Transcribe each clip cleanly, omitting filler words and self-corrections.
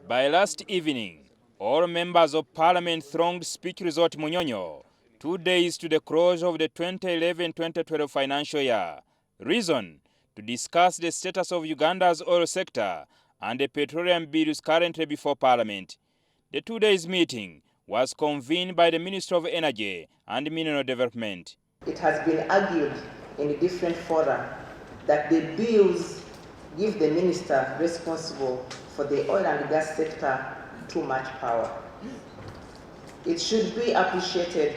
By last evening, all members of parliament thronged Speech Resort Munyonyo, 2 days to the close of the 2011-2012 financial year. Reason: to discuss the status of Uganda's oil sector and the petroleum bills currently before parliament. The 2 days meeting was convened by the Minister of Energy and Mineral Development. It has been argued in different fora that the bills give the minister responsible for the oil and gas sector too much power. It should be appreciated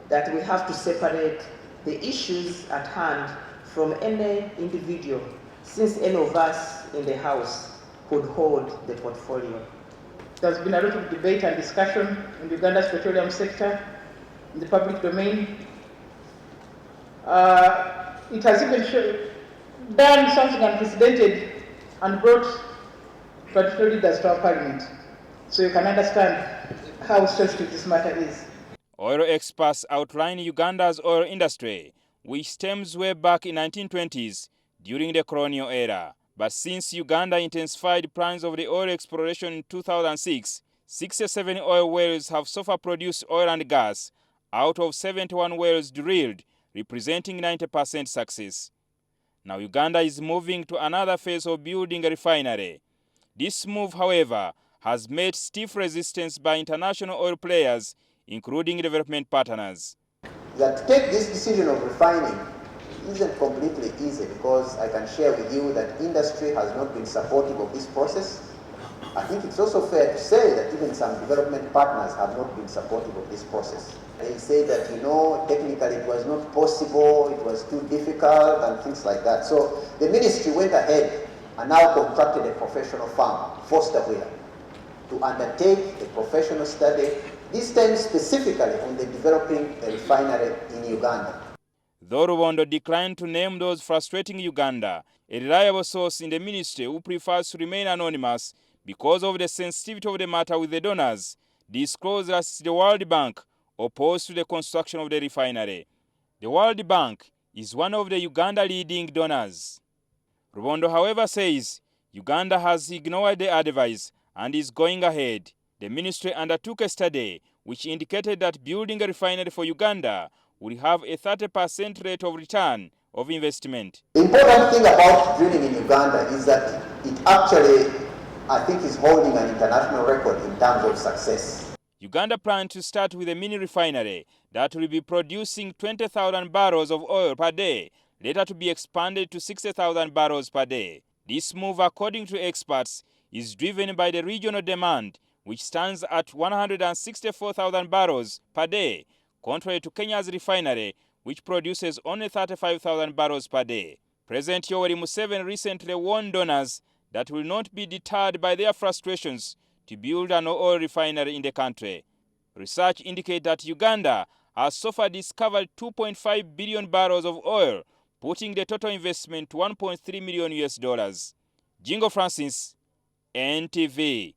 that we have to separate the issues at hand from any individual, since any of us in the House could hold the portfolio. There's been a lot of debate and discussion in Uganda's petroleum sector, in the public domain. It has even done something unprecedented and brought petroleum leaders to our parliament. So you can understand how sensitive this matter is. Oil experts outline Uganda's oil industry, which stems way back in 1920s during the colonial era. But since Uganda intensified plans of the oil exploration in 2006, 67 oil wells have so far produced oil and gas out of 71 wells drilled, representing 90% success. Now Uganda is moving to another phase of building a refinery. This move, however, has met stiff resistance by international oil players, including development partners. That to take this decision of refining isn't completely easy, because I can share with you that industry has not been supportive of this process. I think it's also fair to say that even some development partners have not been supportive of this process. They say that, technically it was not possible, it was too difficult and things like that. So the ministry went ahead and now contracted a professional firm, Fosterware, to undertake a professional study, this time specifically on the developing a refinery in Uganda. Though Rubondo declined to name those frustrating Uganda, a reliable source in the ministry who prefers to remain anonymous because of the sensitivity of the matter with the donors, disclosed that the World Bank opposed to the construction of the refinery. The World Bank is one of the Uganda leading donors. Rubondo, however, says Uganda has ignored the advice and is going ahead. The ministry undertook a study which indicated that building a refinery for Uganda will have a 30% rate of return of investment. The important thing about drilling in Uganda is that it actually, I think, is holding an international record in terms of success. Uganda plans to start with a mini refinery that will be producing 20,000 barrels of oil per day, later to be expanded to 60,000 barrels per day. This move, according to experts, is driven by the regional demand, which stands at 164,000 barrels per day, contrary to Kenya's refinery, which produces only 35,000 barrels per day. President Yoweri Museveni recently warned donors that will not be deterred by their frustrations to build an oil refinery in the country. Research indicates that Uganda has so far discovered 2.5 billion barrels of oil, putting the total investment to $1.3 million. Jingo Francis, NTV.